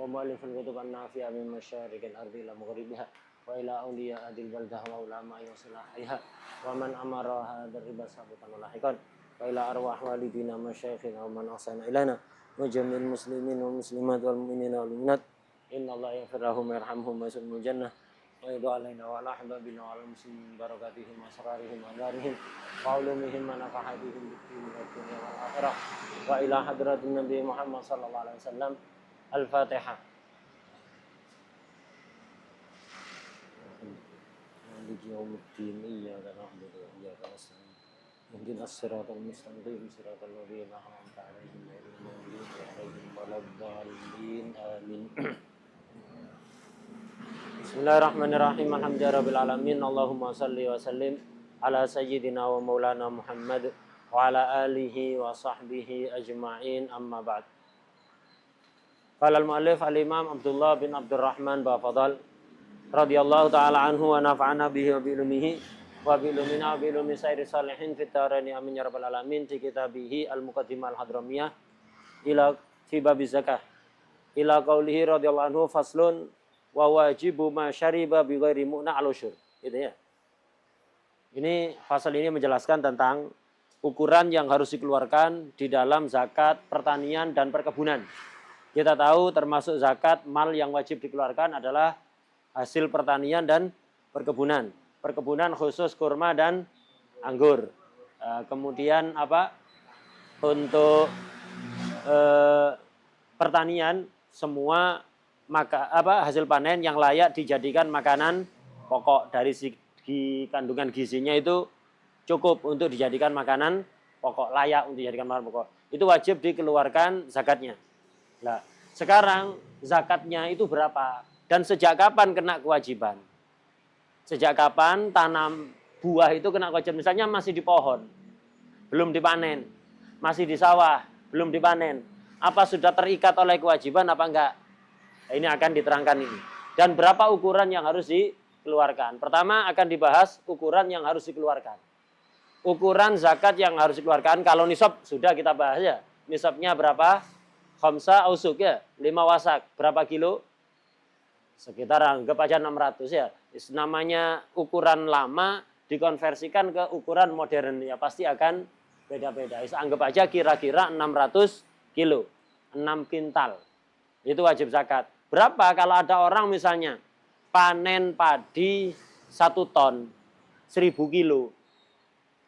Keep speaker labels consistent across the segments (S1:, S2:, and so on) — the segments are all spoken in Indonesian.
S1: ومؤلف الكتب النافعة من مشارق الأرض إلى مغربها وإلى أولياء هذه البلدة وعلماء وصلاحها ومن أمر هذا الربا سابقا ولاحقا وإلى أرواح والدينا مشايخنا ومن أحسن إلينا وجميع المسلمين والمسلمات والمؤمنين والمؤمنات إن الله يغفر لهم ويرحمهم ويسلم الجنة ويدعو علينا وعلى أحبابنا وعلى المسلمين بركاتهم وأسرارهم وأنوارهم وعلومهم ونفحاتهم بالدين والدنيا والآخرة وإلى حضرة النبي محمد صلى الله عليه وسلم الفاتحة. مالك يوم الدين إياك نعبد وإياك نستعين اهدنا الصراط المستقيم صراط الذين أنعمت عليهم غير المغضوب عليهم ولا الضالين آمين. Bismillahirrahmanirrahim. Alhamdulillahirabbil alamin. Allahumma shalli wa sallim ala sayyidina wa maulana Muhammad wa ala alihi wa sahbihi ajma'in. Amma ba'd. Qala al-mu'allif al-Imam Abdullah bin Abdurrahman Bafadal radhiyallahu ta'ala anhu wa nafa'ana bihi wa bi ilmihi wa bi ilmina wa bi ilmi sayyidi salihin fit darain amin ya rabbal alamin. Fi kitabihi al-Muqaddimah al-Hadramiyah ila fi bab zakah ila qaulihi radhiyallahu anhu faslun wa wajibu ma syariba bi ghairi mu'na al-usyur. Gitu ya. Ini pasal ini menjelaskan tentang ukuran yang harus dikeluarkan di dalam zakat pertanian dan perkebunan. Kita tahu termasuk zakat mal yang wajib dikeluarkan adalah hasil pertanian dan perkebunan. Perkebunan khusus kurma dan anggur. Kemudian apa? Untuk pertanian semua hasil panen yang layak dijadikan makanan pokok dari segi kandungan gizinya itu cukup untuk dijadikan makanan pokok, layak untuk dijadikan makanan pokok. Itu wajib dikeluarkan zakatnya. Nah, sekarang zakatnya itu berapa dan sejak kapan kena kewajiban? Sejak kapan tanam buah itu kena kewajiban? Misalnya masih di pohon, belum dipanen, masih di sawah, belum dipanen. Apa sudah terikat oleh kewajiban apa enggak? Nah, ini akan diterangkan ini. Dan berapa ukuran yang harus dikeluarkan? Pertama akan dibahas ukuran yang harus dikeluarkan. Ukuran zakat yang harus dikeluarkan, kalau nisab sudah kita bahas ya. Nisabnya berapa? Khamsa ausuk ya, 5 wasak. Berapa kilo? Sekitar anggap aja 600 ya. Namanya ukuran lama dikonversikan ke ukuran modern ya pasti akan beda-beda. Anggap aja kira-kira 600 kilo. 6 kintal. Itu wajib zakat. Berapa kalau ada orang misalnya panen padi 1 ton, 1000 kilo.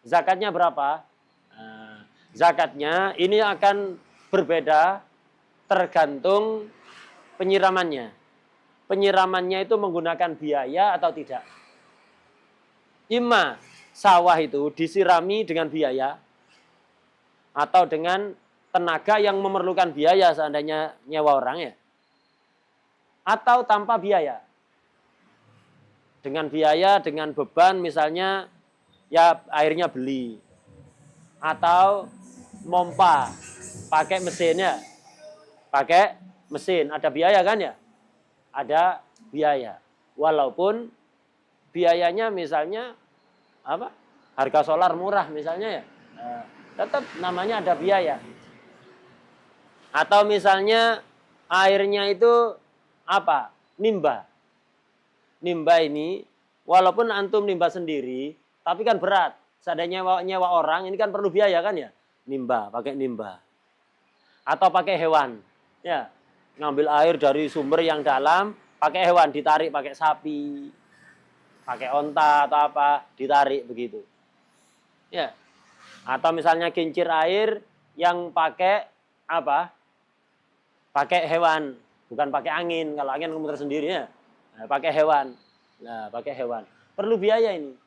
S1: Zakatnya berapa? Nah, zakatnya ini akan berbeda tergantung penyiramannya. Penyiramannya itu menggunakan biaya atau tidak. Ima sawah itu disirami dengan biaya atau dengan tenaga yang memerlukan biaya seandainya nyewa orang ya. Atau tanpa biaya. Dengan biaya, dengan beban misalnya ya airnya beli. Atau mompa, pakai mesinnya. Pakai mesin, ada biaya kan ya? Ada biaya. Walaupun biayanya misalnya apa? Harga solar murah misalnya ya. Tetap namanya ada biaya. Atau misalnya airnya itu apa? Nimba. Nimba ini walaupun antum nimba sendiri, tapi kan berat. Seandainya nyewa orang ini kan perlu biaya kan ya? Nimba, pakai nimba. Atau pakai hewan. Ya, ngambil air dari sumber yang dalam, pakai hewan, ditarik pakai sapi, pakai onta atau apa, ditarik begitu. Ya. Atau misalnya kincir air yang pakai apa? Pakai hewan, bukan pakai angin. Kalau angin muter sendiri ya. Nah, pakai hewan. Nah, pakai hewan. Perlu biaya ini.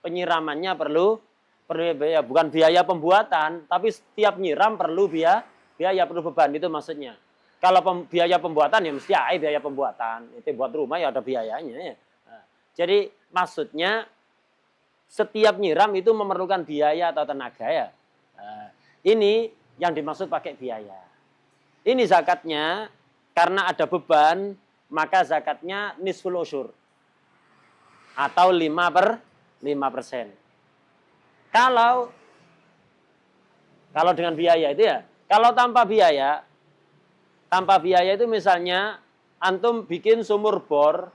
S1: Penyiramannya perlu biaya, bukan biaya pembuatan, tapi setiap nyiram perlu biaya perlu beban itu maksudnya. Kalau biaya pembuatan ya mesti biaya pembuatan. Itu buat rumah ya ada biayanya ya. Nah, jadi maksudnya setiap nyiram itu memerlukan biaya atau tenaga ya. Nah, ini yang dimaksud pakai biaya. Ini zakatnya karena ada beban, maka zakatnya nisful usyur. Atau 5%. Kalau dengan biaya itu ya. Kalau tanpa biaya Tanpa biaya itu misalnya antum bikin sumur bor,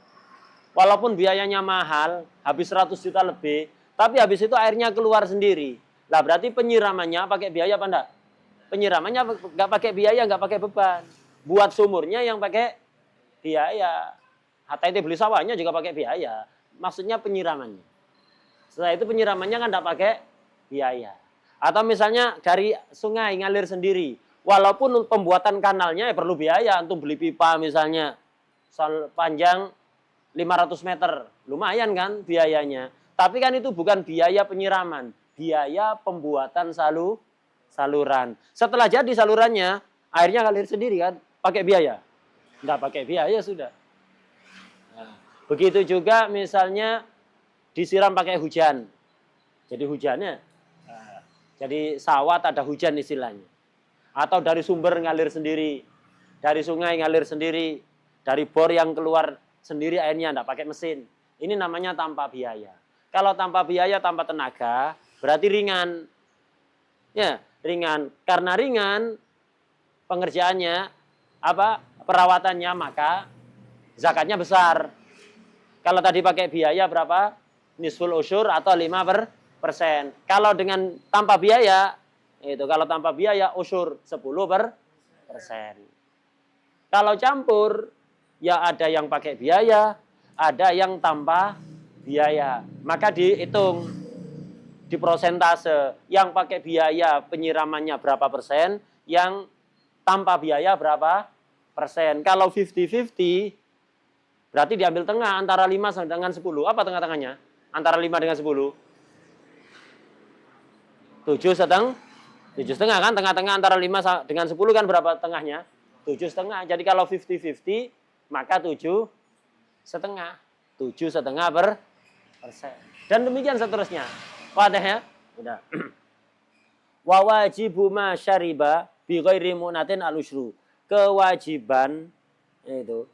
S1: walaupun biayanya mahal, habis 100 juta lebih, tapi habis itu airnya keluar sendiri. Lah berarti penyiramannya pakai biaya apa enggak? Penyiramannya nggak pakai biaya, nggak pakai beban. Buat sumurnya yang pakai biaya. Hatta itu beli sawahnya juga pakai biaya. Maksudnya penyiramannya. Setelah itu penyiramannya kan nggak pakai biaya. Atau misalnya dari sungai ngalir sendiri. Walaupun pembuatan kanalnya ya perlu biaya. Untuk beli pipa misalnya panjang 500 meter. Lumayan kan biayanya. Tapi kan itu bukan biaya penyiraman. Biaya pembuatan saluran. Setelah jadi salurannya, airnya ngalir sendiri kan. Pakai biaya? Nggak pakai biaya sudah. Nah, begitu juga misalnya disiram pakai hujan. Jadi hujannya, jadi sawah ada hujan istilahnya. Atau dari sumber ngalir sendiri. Dari sungai ngalir sendiri. Dari bor yang keluar sendiri airnya, enggak pakai mesin. Ini namanya tanpa biaya. Kalau tanpa biaya, tanpa tenaga, berarti ringan. Ya, ringan. Karena ringan, pengerjaannya, perawatannya, maka zakatnya besar. Kalau tadi pakai biaya berapa? Nisful usyur atau 5%. Kalau dengan tanpa biaya, itu kalau tanpa biaya usyur 10%. Kalau campur, ya ada yang pakai biaya, ada yang tanpa biaya. Maka dihitung di prosentase. Yang pakai biaya penyiramannya berapa persen, yang tanpa biaya berapa persen. Kalau 50-50, berarti diambil tengah antara 5 dengan 10. Apa tengah-tengahnya? Antara 5 dengan 10. 7,5. 7,5 kan? Tengah-tengah antara 5 dengan 10 kan berapa tengahnya? 7,5. Jadi kalau 50-50, maka 7,5. 7,5%. Dan demikian seterusnya. Wadah ya? Udah. Wa wajibu ma syariba bi ghairi munatin al-usyru. Kewajiban itu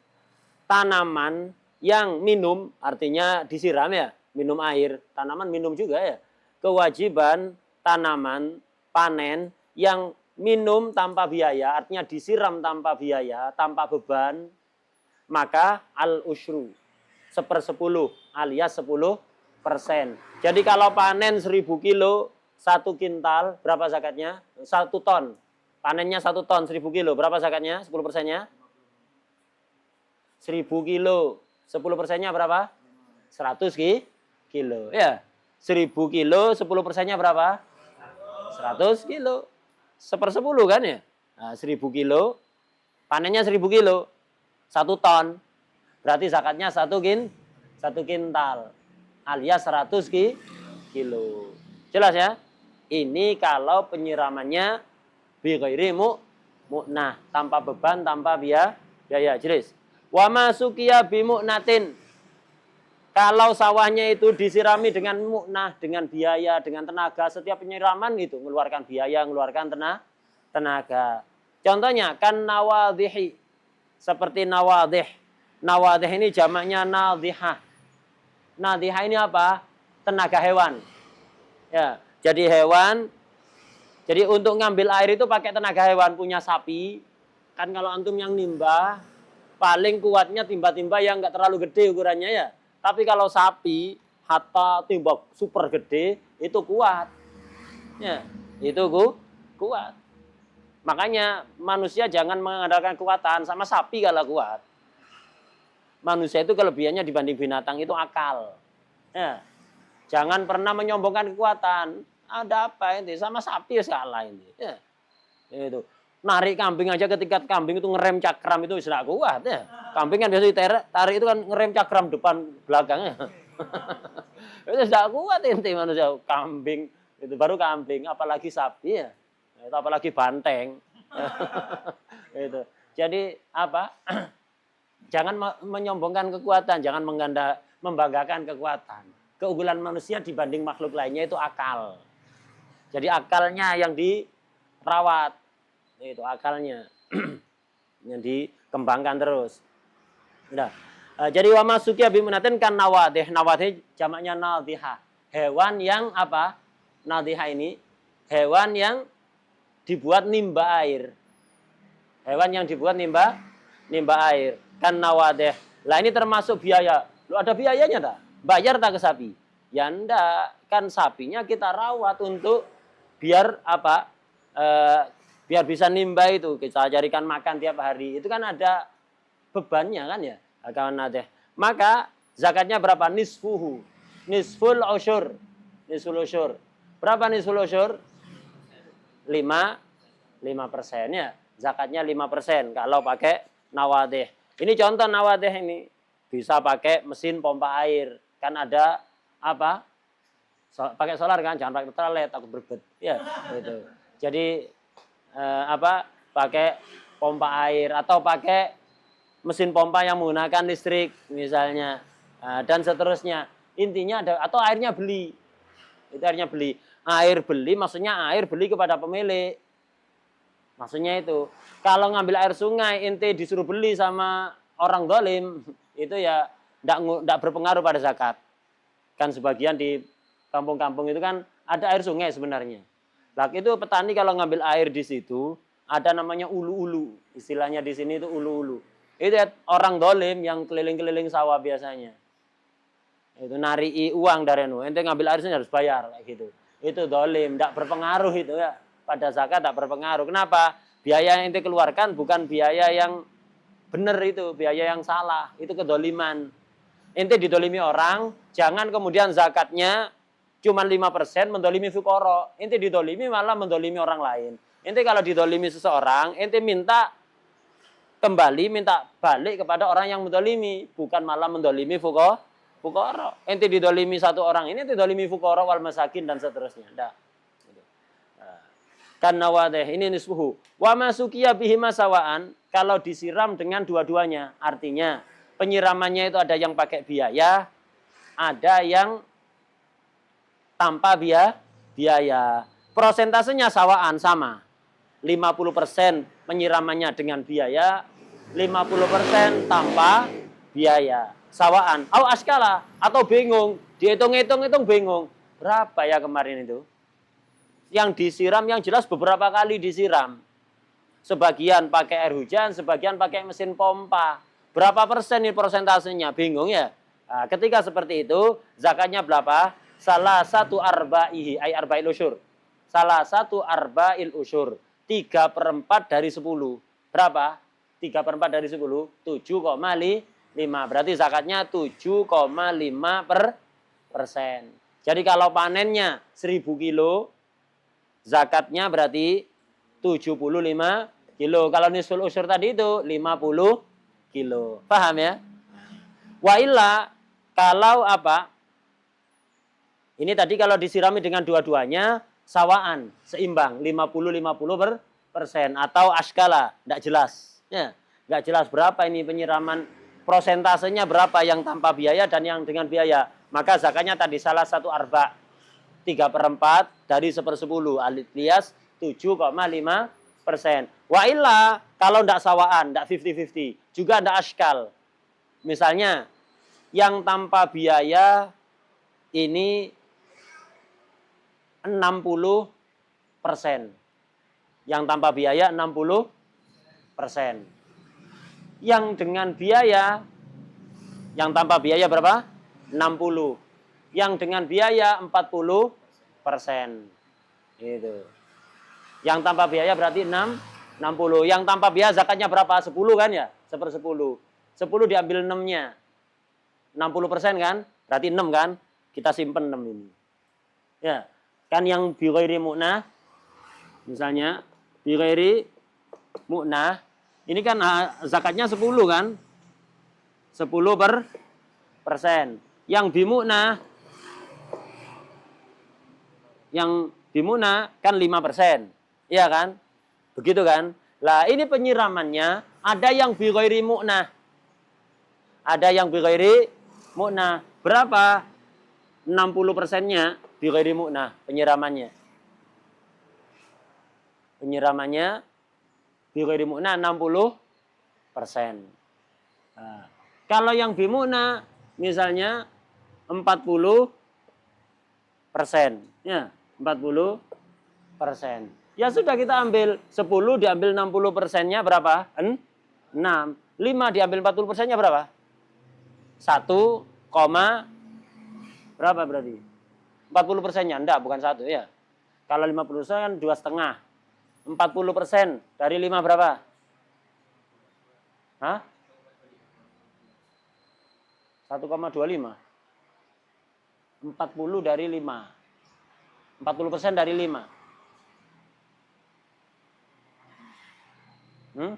S1: tanaman yang minum, artinya disiram ya, minum air, tanaman minum juga ya. Kewajiban tanaman panen yang minum tanpa biaya, artinya disiram tanpa biaya, tanpa beban, maka al-usyru 1/10 alias 10%. Jadi kalau panen 1.000 kilo, 1 kintal, berapa zakatnya? 1 ton. Panennya 1 ton, 1.000 kilo, berapa zakatnya? 10%-nya? 1.000 kilo, 10%-nya berapa? 100 kilo. Ya, 1.000 kilo, 10%-nya berapa? 100 kilo. 1/10 kan ya? Nah, 1.000 kilo, panennya 1.000 kilo, 1 ton. Berarti zakatnya 1 kintal. Alias 100 kilo. Jelas ya? Ini kalau penyiramannya bi ghairi mu'nah, tanpa beban, tanpa biaya. Jelas. Wa masukiya bi mu'natin. Kalau sawahnya itu disirami dengan mu'nah, dengan biaya, dengan tenaga, setiap penyiraman itu mengeluarkan biaya, mengeluarkan tenaga. Contohnya kan nawadhihi. Seperti nawadhih. Nawadhih ini jamaknya nadhihah. Nadhihah ini apa? Tenaga hewan. Ya, jadi hewan. Jadi untuk ngambil air itu pakai tenaga hewan, punya sapi. Kan kalau antum yang nimba, paling kuatnya timba-timba yang nggak terlalu gede ukurannya ya. Tapi kalau sapi, hatta timba super gede, itu kuat. Ya, itu kuat. Makanya manusia jangan mengandalkan kekuatan, sama sapi kalau kuat. Manusia itu kelebihannya dibanding binatang itu akal. Ya. Jangan pernah menyombongkan kekuatan. Ada apa ini? Sama sapi ya salah ini. Ya. Itu. Narik kambing aja ketika kambing itu ngerem cakram itu sudah kuat ya. Kambing kan biasa ditarik itu kan ngerem cakram depan belakangnya. Itu sudah kuat inti manusia. Kambing itu baru kambing, apalagi sapi ya. Itu apalagi banteng. Itu. Jadi apa? Jangan menyombongkan kekuatan, jangan membanggakan kekuatan. Keunggulan manusia dibanding makhluk lainnya itu akal. Jadi akalnya yang dirawat. Itu akalnya. Yang dikembangkan terus. Udah. Jadi wa masukiya bimunatin kan nawadih. Nawadih jamaknya nadhihah. Hewan yang apa? Nadhihah ini hewan yang dibuat nimba air. Hewan yang dibuat nimba air. Kan nawadeh. Lah ini termasuk biaya. Lu ada biayanya tak? Bayar tak ke sapi? Ya enggak. Kan sapinya kita rawat untuk biar apa? Biar bisa nimba itu. Kita carikan makan tiap hari. Itu kan ada bebannya kan ya. Kawan nadeh. Maka zakatnya berapa? Nisfuhu. Nisful usyur. Nisful usyur. Berapa nisful usyur? 5% ya. Zakatnya 5% kalau pakai nawadeh. Ini contoh nawadeh ini. Bisa pakai mesin pompa air. Kan ada apa? Pakai solar kan, jangan pakai petrol takut berbet. Ya, gitu. Jadi pakai pompa air atau pakai mesin pompa yang menggunakan listrik misalnya. Dan seterusnya. Intinya ada atau airnya beli. Itu airnya beli. Air beli maksudnya air beli kepada pemilik. Maksudnya itu. Kalau ngambil air sungai ente disuruh beli sama orang dolim, itu ya enggak berpengaruh pada zakat. Kan sebagian di kampung-kampung itu kan ada air sungai sebenarnya. Lah itu petani kalau ngambil air di situ ada namanya ulu-ulu. Istilahnya di sini itu ulu-ulu. Itu ya, orang dolim yang keliling-keliling sawah biasanya. Itu narii uang dari nu. Ente ngambil air sini harus bayar kayak gitu. Itu dolim, tidak berpengaruh itu ya. Pada zakat tidak berpengaruh. Kenapa? Biaya yang ente keluarkan bukan biaya yang benar itu, biaya yang salah. Itu kedoliman. Ente didolimi orang, jangan kemudian zakatnya cuma 5% mendolimi fukoro. Ente didolimi malah mendolimi orang lain. Ente kalau didolimi seseorang, ente minta kembali, minta balik kepada orang yang mendolimi. Bukan malah mendolimi fukoro. Ente didolimi satu orang ini, ente didolimi fukoro wal masakin dan seterusnya. Nah. Kan nawadeh ini nisfuhu. Wa masukiya bihima sawaan kalau disiram dengan dua-duanya. Artinya penyiramannya itu ada yang pakai biaya, ada yang tanpa biaya. Prosentasenya sawaan sama. 50% penyiramannya dengan biaya, 50% tanpa biaya. Sawaan. Au askala atau bingung, dihitung-hitung bingung. Berapa ya kemarin itu? Yang disiram yang jelas beberapa kali disiram. Sebagian pakai air hujan, sebagian pakai mesin pompa. Berapa persen ini persentasenya? Bingung ya? Nah, ketika seperti itu, zakatnya berapa? Salah satu arbaihi, ay arba'il usyur. Salah satu arba'il usyur. 3/4 dari 10. Berapa? 3/4 dari 10? 7,5. Berarti zakatnya 7,5%. Jadi kalau panennya 1000 kilo, zakatnya berarti 75 kilo. Kalau nisful usyur tadi itu 50 kilo. Paham ya? Wa illa, kalau apa? Ini tadi kalau disirami dengan dua-duanya, sawaan, seimbang. 50-50% atau askala, tidak jelas. Ya, nggak jelas berapa ini penyiraman, prosentasenya berapa yang tanpa biaya dan yang dengan biaya. Maka zakatnya tadi salah satu arba. 3/4 dari 1/10 alias 7,5%. Wa illa kalau ndak sawaan, ndak 50-50, juga ndak askal. Misalnya yang tanpa biaya ini 60%. Yang tanpa biaya 60%. Yang dengan biaya, yang tanpa biaya berapa? 60. Yang dengan biaya 40%. Gitu. Yang tanpa biaya berarti 60. Yang tanpa biaya zakatnya berapa? 10 kan ya? 1/10. 10 diambil 6-nya. 60% kan? Berarti 6 kan? Kita simpen 6 ini. Ya. Kan yang bighairi mu'nah, misalnya bighairi mu'nah, ini kan zakatnya 10 kan? 10%. Yang bimu'nah, kan 5%. Iya kan? Begitu kan? Lah ini penyiramannya ada yang bighairi mu'nah. Ada yang bighairi mu'nah. Berapa? 60%-nya bighairi mu'nah penyiramannya. Penyiramannya bighairi mu'nah 60%. Nah, kalau yang bimu'nah misalnya 40%. Ya, 40%. Ya sudah kita ambil 10 diambil 60%-nya berapa? 6. 5 diambil 40%-nya berapa? 1, berapa berarti? 40%-nya? Enggak, bukan 1 ya. Kalau 50% kan 2,5. 40% dari 5 berapa? Hah? 1,25. 40 dari 5. 40% dari 5. 40%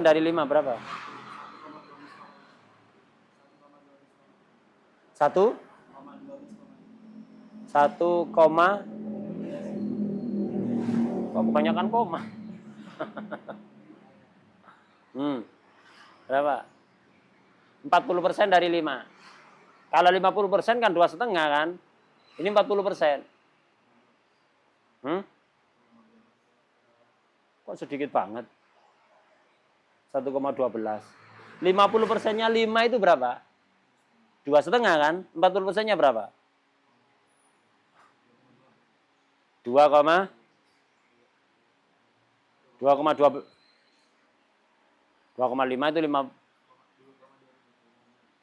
S1: dari 5 berapa? 1 koma, kok kebanyakan koma? Berapa? 40% dari 5. Kalau 50% kan 2,5 kan? Ini 40%. Kok sedikit banget? 1,12. 50%-nya 5 itu berapa? 2,5 kan? 40%-nya berapa? 2,2 2,5 itu 5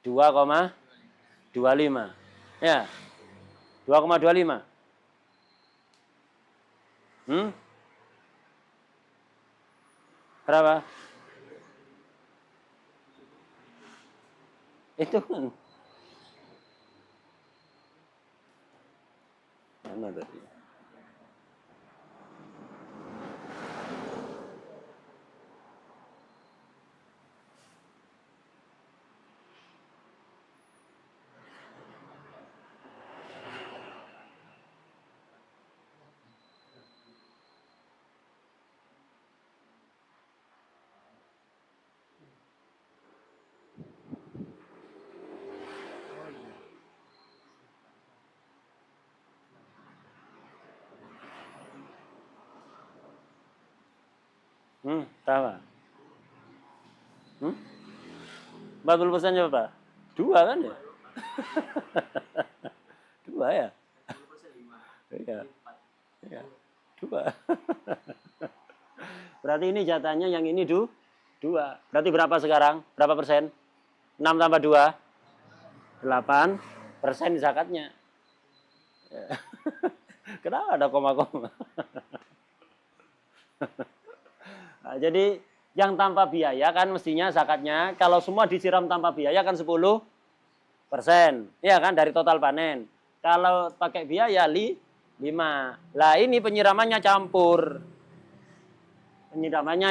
S1: 2,25. Ya. 2,25. Berapa? Itu kan. Mana tadi? Tahu. 40% berapa? 2 kan ya? 2 ya? Iya. Iya. 2. Berarti ini jatahnya yang ini 2. Berarti berapa sekarang? Berapa persen? 6 tambah 2? 8% zakatnya. Kenapa ada koma-koma? Nah, jadi yang tanpa biaya kan mestinya zakatnya kalau semua disiram tanpa biaya kan 10%. Iya kan dari total panen. Kalau pakai biaya 5. Lah ini penyiramannya campur. Penyiramannya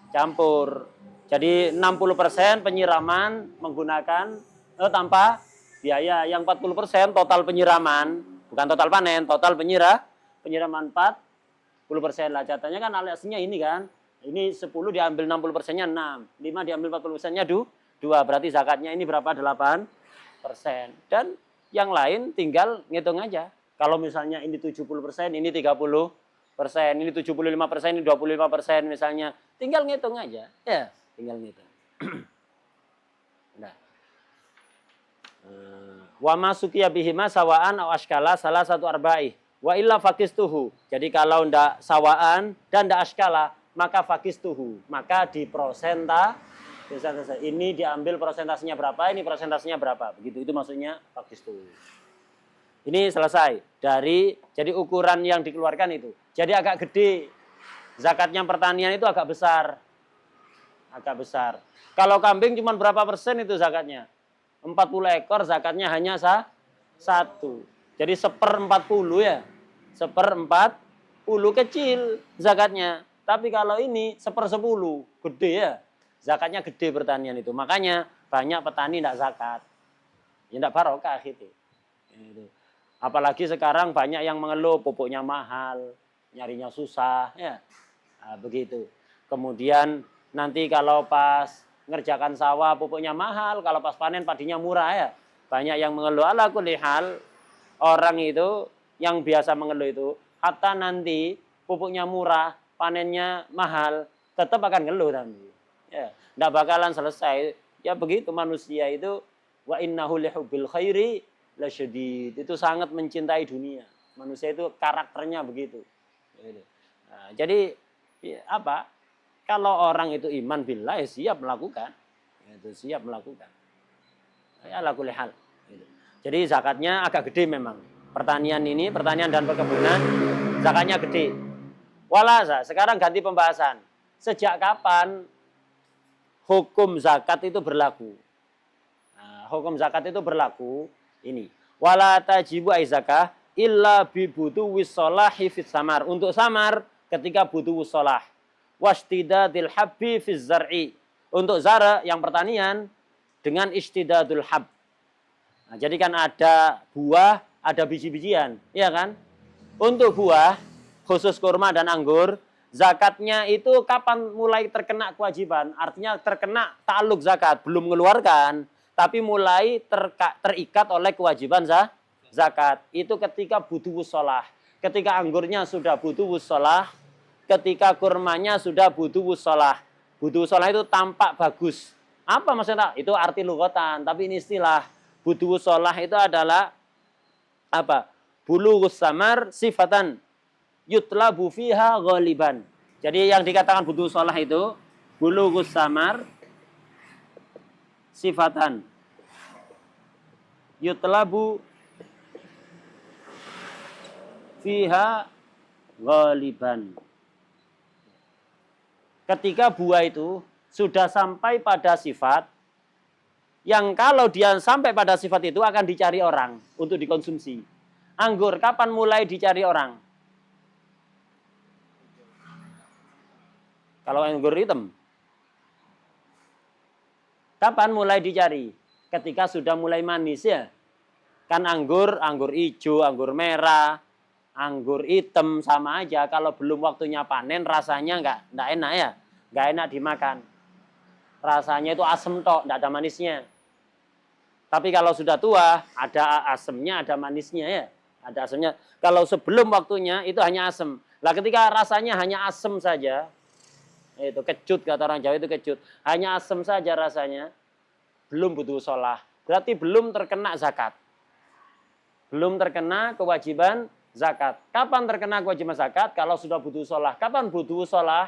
S1: campur. Jadi 60% penyiraman menggunakan tanpa biaya. Yang 40% total penyiraman, bukan total panen, total penyiraman 40% lah. Jatahnya kan aliasnya ini kan. Ini 10 diambil 60%-nya 6. 5 diambil 40%-nya 2. Berarti zakatnya ini berapa? 8%. Dan yang lain tinggal ngitung aja. Kalau misalnya ini 70%, ini 30%, ini 75%, ini 25% misalnya. Tinggal ngitung aja. Ya, tinggal ngitung. Nah. Wa masukiya bihima sawaan aw askala salah satu arba'i. Wa illa fakistuhu. Jadi kalau ndak sawaan dan ndak askala, maka fakistuhu. Maka di ini diambil prosentasenya berapa, ini prosentasenya berapa. Begitu, itu maksudnya fakistuhu. Ini selesai. Jadi ukuran yang dikeluarkan itu. Jadi agak gede. Zakatnya pertanian itu agak besar. Agak besar. Kalau kambing cuma berapa persen itu zakatnya? 40 ekor zakatnya hanya 1. Jadi 1/40 ya. 1/40 kecil zakatnya. Tapi kalau ini 1/10 gede ya. Zakatnya gede pertanian itu. Makanya banyak petani tidak zakat. Ya tidak barokah gitu. Apalagi sekarang banyak yang mengeluh pupuknya mahal, nyarinya susah, ya. Nah, begitu. Kemudian nanti kalau pas ngerjakan sawah pupuknya mahal, kalau pas panen padinya murah ya. Banyak yang mengeluh. Ala kulli hal, orang itu yang biasa mengeluh itu, hatta nanti pupuknya murah, panennya mahal, tetap akan ngeluh nanti. Ya, enggak bakalan selesai. Ya begitu manusia itu Wa innahu lihubbil khairi lasyadid. Itu sangat mencintai dunia. Manusia itu karakternya begitu. Nah, jadi apa? Kalau orang itu iman billah ya siap melakukan. Itu siap melakukan. Ya ala kulli hal. Jadi zakatnya agak gede memang. Pertanian dan perkebunan zakatnya gede. Walasa, sekarang ganti pembahasan. Sejak kapan hukum zakat itu berlaku? Nah, hukum zakat itu berlaku ini. Wala tajibu zakah illa bi buduwis sholahi fis samar. Untuk samar ketika buduwus sholah. Wastidadil habbi fiz zar'i. Untuk zara yang pertanian dengan istidadul hab. Nah, jadi kan ada buah, ada biji-bijian, ya kan? Untuk buah, khusus kurma dan anggur, zakatnya itu kapan mulai terkena kewajiban? Artinya terkena ta'alluq zakat, belum mengeluarkan, tapi mulai terikat oleh kewajiban zakat. Itu ketika butuh sholah. Ketika anggurnya sudah butuh sholah, ketika kurmanya sudah butuh sholah. Butuh sholah itu tampak bagus. Apa maksudnya? Itu arti lughatan, tapi ini istilah. Butuh sholah itu adalah apa? Bulughus samar sifatan yutlabu fiha ghaliban. Jadi yang dikatakan butuh sholah itu bulughus samar sifatan yutlabu fiha ghaliban. Ketika buah itu sudah sampai pada sifat yang kalau dia sampai pada sifat itu akan dicari orang untuk dikonsumsi. Anggur kapan mulai dicari orang? Kalau anggur hitam. Kapan mulai dicari? Ketika sudah mulai manis ya. Kan anggur hijau, anggur merah, anggur hitam sama aja. Kalau belum waktunya panen rasanya enggak enak ya. Enggak enak dimakan. Rasanya itu asem tok, enggak ada manisnya. Tapi kalau sudah tua, ada asemnya, ada manisnya ya. Ada asemnya. Kalau sebelum waktunya itu hanya asem. Lah ketika rasanya hanya asem saja, itu kecut kata orang Jawa itu kecut. Hanya asem saja rasanya, belum butuh sholah. Berarti belum terkena zakat. Belum terkena kewajiban zakat. Kapan terkena kewajiban zakat? Kalau sudah butuh sholah. Kapan butuh sholah?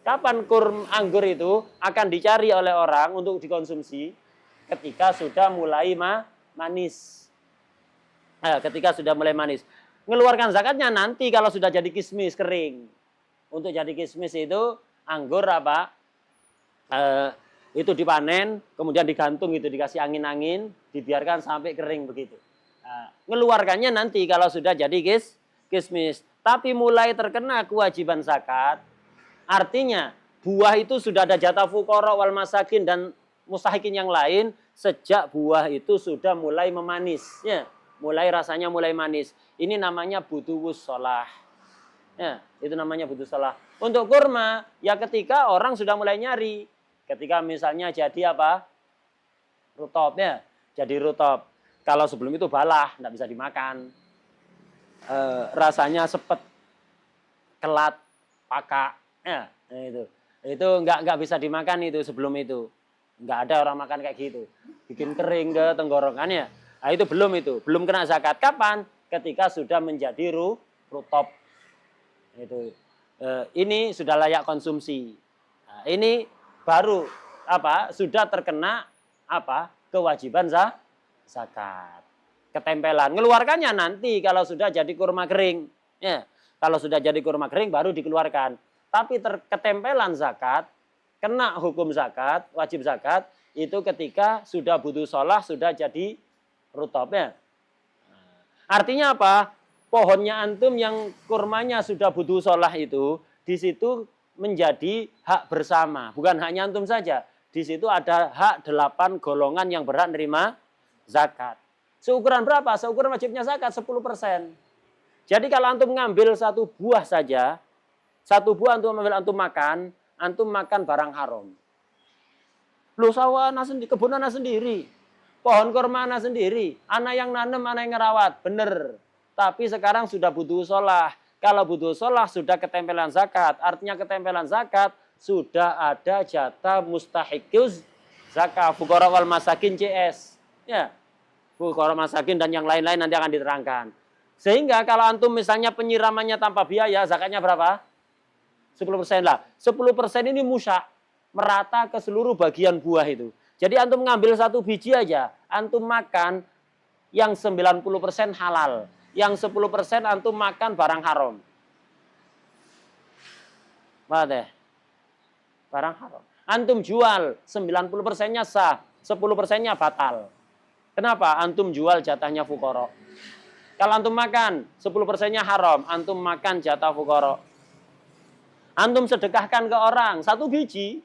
S1: Kapan anggur itu akan dicari oleh orang untuk dikonsumsi? Ketika sudah mulai manis. Ketika sudah mulai manis. Mengeluarkan zakatnya nanti kalau sudah jadi kismis kering. Untuk jadi kismis itu anggur apa? Itu dipanen, kemudian digantung itu dikasih angin-angin, dibiarkan sampai kering begitu. Mengeluarkannya nanti kalau sudah jadi kismis. Tapi mulai terkena kewajiban zakat, artinya buah itu sudah ada jatah fuqara wal masakin dan mustahikin yang lain sejak buah itu sudah mulai memanis, ya, mulai rasanya mulai manis. Ini namanya butuwus sholah. Ya, itu namanya butuh sholah. Untuk kurma, ya ketika orang sudah mulai nyari, ketika misalnya jadi apa, rutop ya, jadi rutop. Kalau sebelum itu balah, nggak bisa dimakan. Rasanya sepet, kelat, pakak, ya, itu nggak bisa dimakan itu sebelum itu. Nggak ada orang makan kayak gitu. Bikin kering ke tenggorokannya. Nah, itu belum kena zakat. Kapan? Ketika sudah menjadi rutop. Itu. Ini sudah layak konsumsi. Nah, ini baru apa? Sudah terkena apa? Kewajiban zakat. Ketempelan. Ngeluarkannya nanti kalau sudah jadi kurma kering. Ya, kalau sudah jadi kurma kering baru dikeluarkan. Tapi ketempelan zakat, kena hukum zakat, wajib zakat, itu ketika sudah butuh sholah, sudah jadi rutopnya. Artinya apa? Pohonnya antum yang kurmanya sudah butuh sholah itu, di situ menjadi hak bersama. Bukan hanya antum saja. Di situ ada hak 8 golongan yang berhak nerima zakat. Seukuran berapa? Seukuran wajibnya zakat 10%. Jadi kalau antum ngambil satu buah saja, satu buah antum ambil antum makan barang haram. Lu sawah anak sendiri, kebun anak sendiri. Pohon kurma anak sendiri. Anak yang nanem, anak yang ngerawat. Bener. Tapi sekarang sudah butuh sholah. Kalau butuh sholah sudah ketempelan zakat. Artinya ketempelan zakat sudah ada jatah mustahiquz zakat. Fuqara wal masakin CS. Ya, fuqara masakin dan yang lain-lain nanti akan diterangkan. Sehingga kalau antum misalnya penyiramannya tanpa biaya, zakatnya berapa? 10% lah. 10% ini musya, merata ke seluruh bagian buah itu. Jadi antum ngambil satu biji aja, antum makan yang 90% halal. Yang 10% antum makan barang haram. Paham deh? Barang haram. Antum jual 90%-nya sah, 10%-nya batal. Kenapa? Antum jual jatahnya fuqara. Kalau antum makan 10%-nya haram, antum makan jatah fuqara. Antum sedekahkan ke orang satu biji,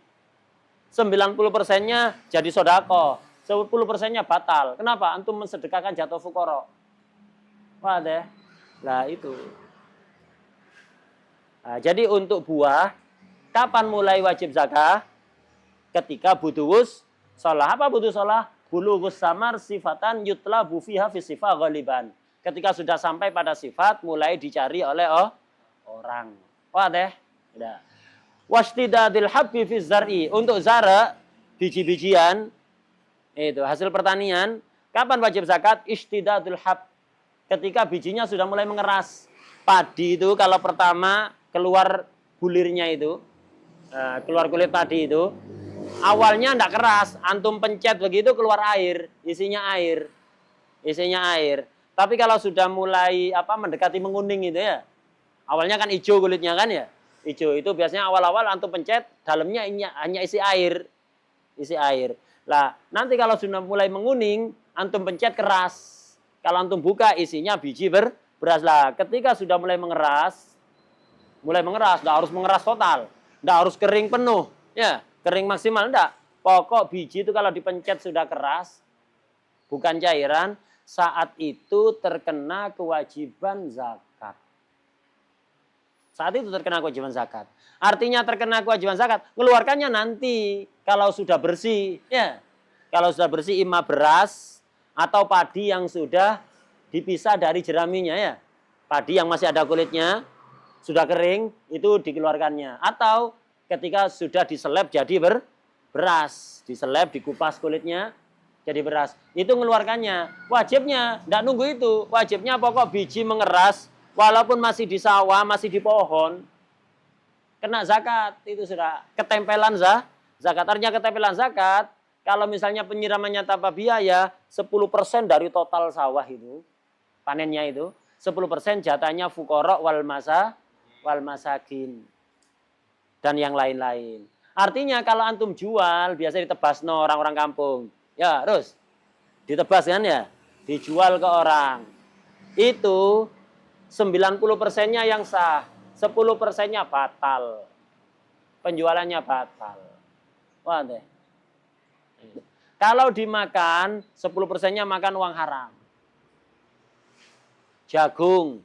S1: 90%-nya jadi sodako, 10%-nya batal. Kenapa? Antum mensedekahkan jatah fuqara. Wah deh. Nah itu. Nah, jadi untuk buah, kapan mulai wajib zakat? Ketika butuhus sholah. Apa butuh sholah? Bulughus samar sifatan yutla bufiha fi sifah ghaliban. Ketika sudah sampai pada sifat, mulai dicari oleh orang. Wah deh. Udah. Wastidadil habbi fi zar'i. Untuk zara, biji-bijian, itu hasil pertanian. Kapan wajib zakat? Istidadul hab. Ketika bijinya sudah mulai mengeras. Padi itu kalau pertama keluar bulirnya itu, keluar kulit padi itu, awalnya enggak keras. Antum pencet begitu keluar air, isinya air. Isinya air. Tapi kalau sudah mulai mendekati menguning itu ya, awalnya kan hijau kulitnya kan ya, hijau itu biasanya awal-awal antum pencet, dalamnya hanya isi air, isi air. Lah nanti kalau sudah mulai menguning, antum pencet keras. Kalau antum buka isinya biji beras lah. Ketika sudah mulai mengeras, enggak harus mengeras total, enggak harus kering penuh, ya kering maksimal enggak. Pokok biji itu kalau dipencet sudah keras, bukan cairan. Saat itu terkena kewajiban zakat. Saat itu terkena kewajiban zakat. Artinya terkena kewajiban zakat, mengeluarkannya nanti kalau sudah bersih, ya. Kalau sudah bersih ima beras atau padi yang sudah dipisah dari jeraminya ya. Padi yang masih ada kulitnya sudah kering itu dikeluarkannya. Atau ketika sudah diseleb jadi beras, diseleb, dikupas kulitnya jadi beras, itu mengeluarkannya. Wajibnya enggak nunggu itu. Wajibnya pokok biji mengeras walaupun masih di sawah, masih di pohon, kena zakat. Itu sudah ketempelan zakat. Artinya ketempelan zakat, kalau misalnya penyiramannya tanpa biaya, 10% dari total sawah itu, panennya itu, 10% jatahnya fuqara wal masakin. Dan yang lain-lain. Artinya kalau antum jual, biasa ditebas orang-orang kampung. Ya, terus ditebas kan ya, dijual ke orang. Itu 90%-nya yang sah, 10%-nya batal. Penjualannya batal. Wah deh. Kalau dimakan, 10%-nya makan uang haram. Jagung,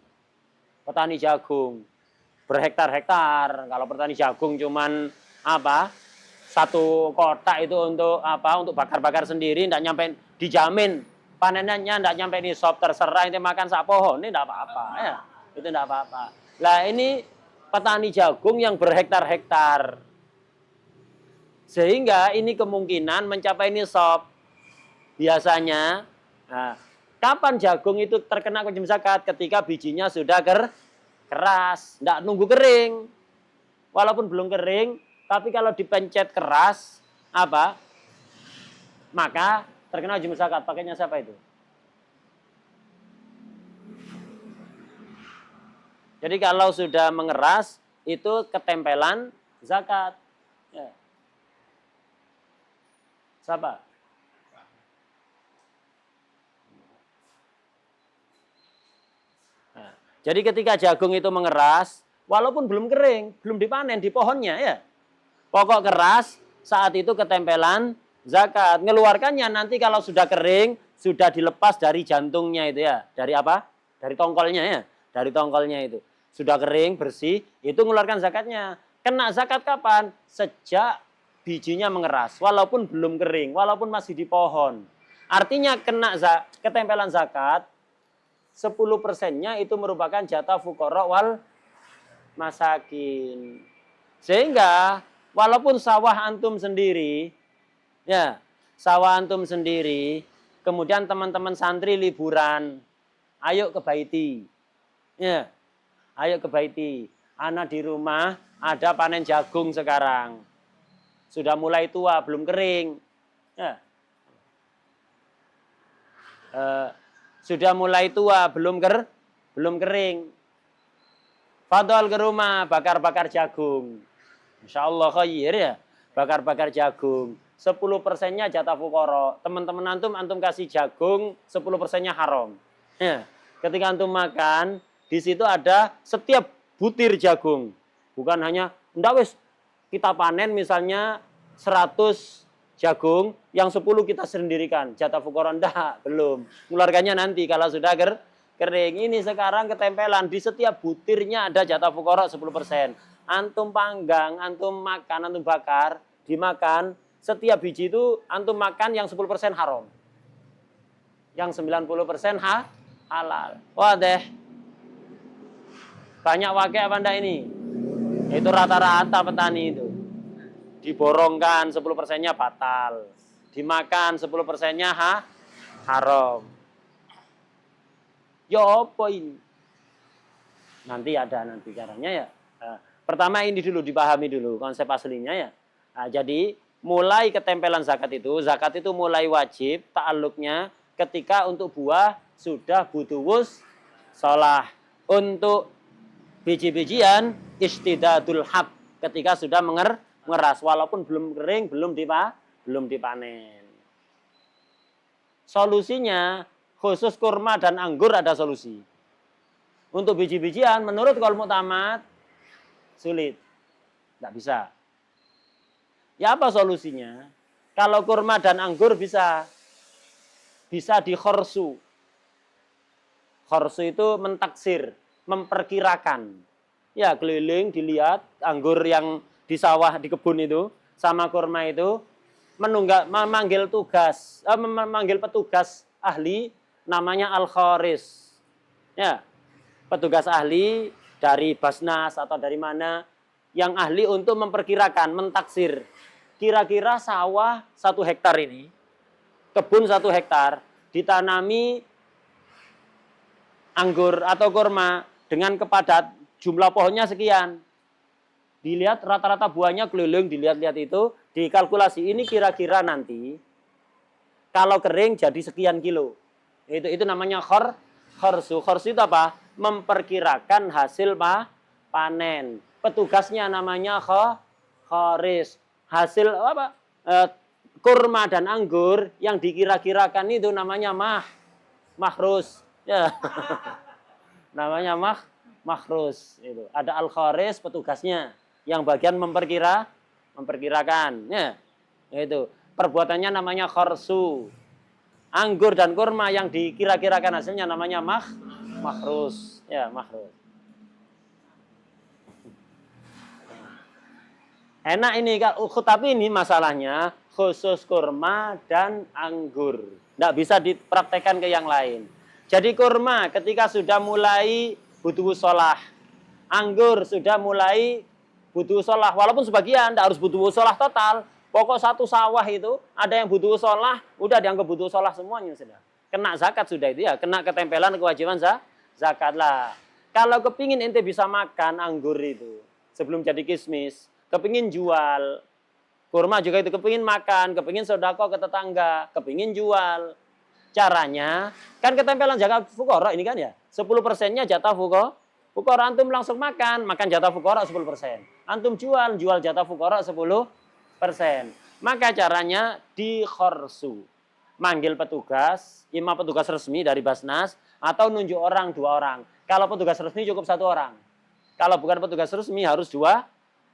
S1: petani jagung, berhektar-hektar. Kalau petani jagung cuman satu kotak itu untuk untuk bakar-bakar sendiri, enggak nyampe, dijamin panenannya enggak nyampe nisab, terserah itu makan sak pohon, ini enggak apa-apa ya. Itu enggak apa-apa. Lah ini petani jagung yang berhektar-hektar. Sehingga ini kemungkinan mencapai nisab. Biasanya, kapan jagung itu terkena kewajiban zakat? Ketika bijinya sudah keras, enggak nunggu kering. Walaupun belum kering, tapi kalau dipencet keras, maka terkena wajib zakat. Pakainya siapa itu? Jadi kalau sudah mengeras, itu ketempelan zakat. Ya. Siapa? Nah, jadi ketika jagung itu mengeras, walaupun belum kering, belum dipanen di pohonnya ya, pokok keras, saat itu ketempelan zakat. Ngeluarkannya nanti kalau sudah kering, sudah dilepas dari jantungnya itu ya. Dari apa? Dari tongkolnya ya. Dari tongkolnya itu. Sudah kering, bersih, itu mengeluarkan zakatnya. Kena zakat kapan? Sejak bijinya mengeras. Walaupun belum kering, walaupun masih di pohon. Artinya kena ketempelan zakat, 10%-nya itu merupakan jatah fuqara wal masakin. Sehingga walaupun sawah antum sendiri, ya, sawah antum sendiri, Kemudian teman-teman santri liburan, ayo ke Baiti. Ya, ayo ke Baiti. Ana di rumah ada panen jagung sekarang. Sudah mulai tua, belum kering. Ya. Sudah mulai tua, belum kering. Fadol ke rumah, bakar-bakar jagung. Insya Allah khair ya, bakar-bakar jagung. 10%-nya jatah fukara. Teman-teman antum kasih jagung, 10%-nya haram. Ya. Ketika antum makan, di situ ada setiap butir jagung. Bukan hanya, enggak wis, kita panen misalnya 100 jagung, yang 10 kita sendirikan. Jatah fukara, enggak, belum. Mengeluarkannya nanti kalau sudah kering. Ini sekarang ketempelan, di setiap butirnya ada jatah fukara 10%. Antum panggang, antum makan, antum bakar, dimakan, setiap biji itu antum makan yang 10% haram. Yang 90% halal. Wah deh. Banyak wakil apa enggak ini? Itu rata-rata petani itu. Diborongkan 10%-nya batal. Dimakan 10%-nya haram. Ya apa ini? Nanti ada nanti caranya ya. Nah, pertama ini dulu dipahami dulu konsep aslinya ya. Nah, jadi mulai ketempelan zakat itu mulai wajib ta'alluqnya ketika untuk buah sudah butuh shalah. Untuk biji-bijian istidadul hab ketika sudah mengeras walaupun belum kering, belum dipanen. Solusinya khusus kurma dan anggur ada solusi. Untuk biji-bijian menurut qaul mu'tamad sulit. Tidak bisa. Ya apa solusinya? Kalau kurma dan anggur bisa di khorsu. Khorsu itu mentaksir, memperkirakan. Ya keliling dilihat anggur yang di sawah di kebun itu sama kurma itu memanggil petugas ahli namanya al-kharis. Ya. Petugas ahli dari Basnas atau dari mana yang ahli untuk memperkirakan, mentaksir. Kira-kira sawah 1 hektar ini, kebun 1 hektar, ditanami anggur atau kurma dengan kepadat jumlah pohonnya sekian. Dilihat rata-rata buahnya keliling, dilihat-lihat itu, dikalkulasi ini kira-kira nanti kalau kering jadi sekian kilo. Itu namanya khorsu. Khorsu itu apa? Memperkirakan hasil panen. Petugasnya namanya kharis. Hasil apa? Kurma dan anggur yang dikira-kirakan itu namanya mahrus. Ya. Namanya mahrus itu. Ada al-kharis petugasnya yang bagian memperkirakan. Ya. Itu. Perbuatannya namanya khorsu. Anggur dan kurma yang dikira-kirakan hasilnya namanya mahrus. Ya, mahrus. Enak ini, tapi ini masalahnya khusus kurma dan anggur. Tidak bisa dipraktekkan ke yang lain. Jadi kurma ketika sudah mulai butuh shalah. Anggur sudah mulai butuh shalah. Walaupun sebagian tidak harus butuh shalah total. Pokok 1 sawah itu ada yang butuh shalah, udah dianggap butuh shalah semuanya sudah. Kena zakat sudah itu ya, kena ketempelan kewajiban zakat lah. Kalau kepingin ente bisa makan anggur itu sebelum jadi kismis, kepingin jual, kurma juga itu kepingin makan, kepingin sedekah ke tetangga, kepingin jual. Caranya, kan ketempelan zakat fuqara ini kan ya, 10%-nya jatah fuqara antum langsung makan jatah fuqara 10%. Antum jual jatah fuqara 10%. Maka caranya di khorsu. Manggil petugas, imam petugas resmi dari Basnas, atau nunjuk orang 2 orang. Kalau petugas resmi cukup 1 orang. Kalau bukan petugas resmi harus 2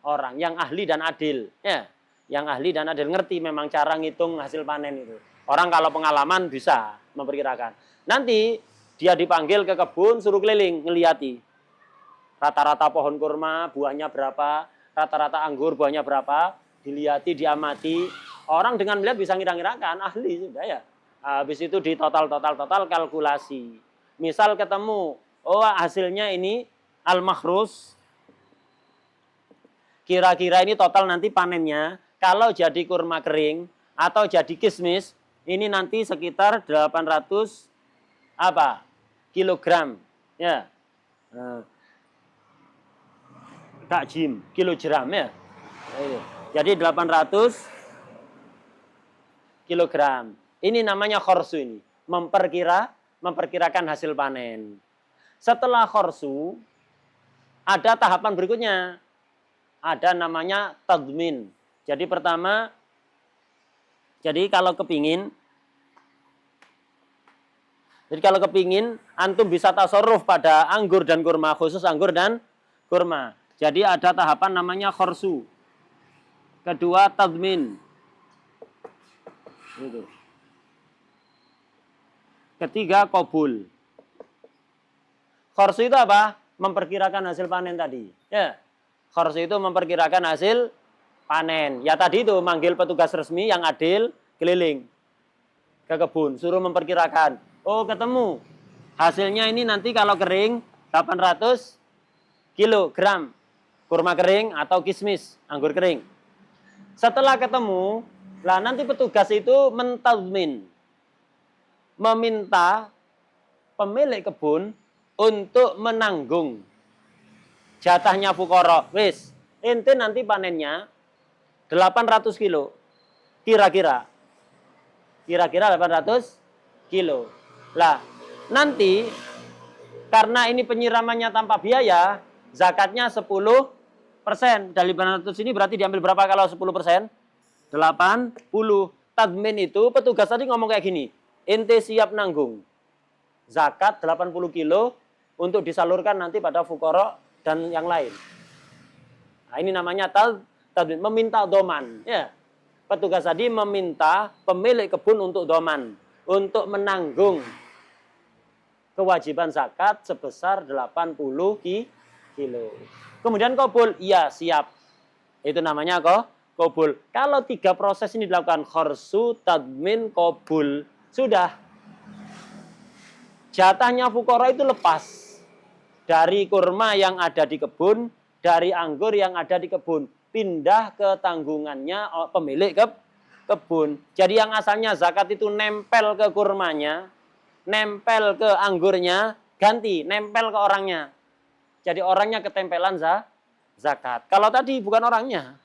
S1: orang. Yang ahli dan adil. Ya, yang ahli dan adil ngerti memang cara ngitung hasil panen itu. Orang kalau pengalaman bisa memperkirakan. Nanti dia dipanggil ke kebun, suruh keliling, ngeliati. Rata-rata pohon kurma, buahnya berapa. Rata-rata anggur, buahnya berapa. Diliati, diamati. Orang dengan melihat bisa ngira-ngirakan, ahli sudah ya. Habis itu di total kalkulasi. Misal ketemu, oh hasilnya ini al-makhrus. Kira-kira ini total nanti panennya, kalau jadi kurma kering atau jadi kismis, Ini nanti sekitar 800 apa? Kilogram. Ya. Takjim, kilogram ya. Jadi 800 kilogram. Ini namanya khorsu ini. Memperkirakan hasil panen. Setelah khorsu, ada tahapan berikutnya. Ada namanya tadmin. Jadi pertama, kalau kepingin antum bisa tasarruf pada anggur dan kurma, khusus anggur dan kurma. Jadi ada tahapan namanya khorsu. Kedua tadmin. Gitu. Ketiga qabul. Khorsu itu apa? Memperkirakan hasil panen tadi. Ya. Khorsu itu memperkirakan hasil panen. Ya tadi itu manggil petugas resmi yang adil keliling ke kebun, suruh memperkirakan. Oh, ketemu. Hasilnya ini nanti kalau kering 800 kilogram kurma kering atau kismis, anggur kering. Setelah ketemu, lah nanti petugas itu mentadmin, meminta pemilik kebun untuk menanggung jatahnya fukara. Wis, ente nanti panennya 800 kilo. Kira-kira 800 kilo. Lah, nanti karena ini penyiramannya tanpa biaya, zakatnya 10%. Dari 800 ini berarti diambil berapa kalau 10%? 80. Tadmin itu petugas tadi ngomong kayak gini, ente siap nanggung zakat 80 kilo untuk disalurkan nanti pada fukara dan yang lain. Nah, ini namanya tadmin, meminta doman. Ya. Petugas tadi meminta pemilik kebun untuk doman, untuk menanggung kewajiban zakat sebesar 80 kilo. Kemudian qabul, iya siap. Itu namanya qabul. Kalau 3 proses ini dilakukan, khorsu, tadmin, qabul, sudah. Jatahnya fukara itu lepas dari kurma yang ada di kebun, dari anggur yang ada di kebun, pindah ke tanggungannya pemilik kebun. Jadi yang asalnya zakat itu nempel ke kurmanya, nempel ke anggurnya, ganti, nempel ke orangnya. Jadi orangnya ketempelan zakat. Kalau tadi bukan orangnya,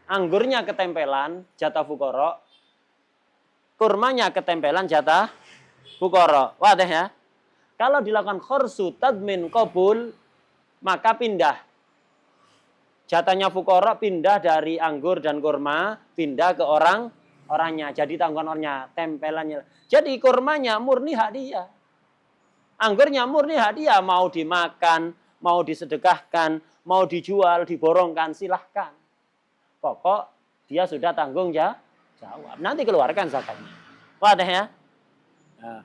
S1: anggurnya ketempelan jatah fukara, kurmanya ketempelan jatah fukara. Wadah ya? Kalau dilakukan khorsu, tadmin, qabul, maka pindah. Jatahnya fukara pindah dari anggur dan kurma, pindah ke orangnya. Jadi tanggungan orangnya, tempelannya. Jadi kurmanya murni hak dia. Anggurnya murni hak dia. Mau dimakan, mau disedekahkan, mau dijual, diborongkan, silahkan. Pokok dia sudah tanggung jawab. Nanti keluarkan zakatnya. Wadah ya? Nah,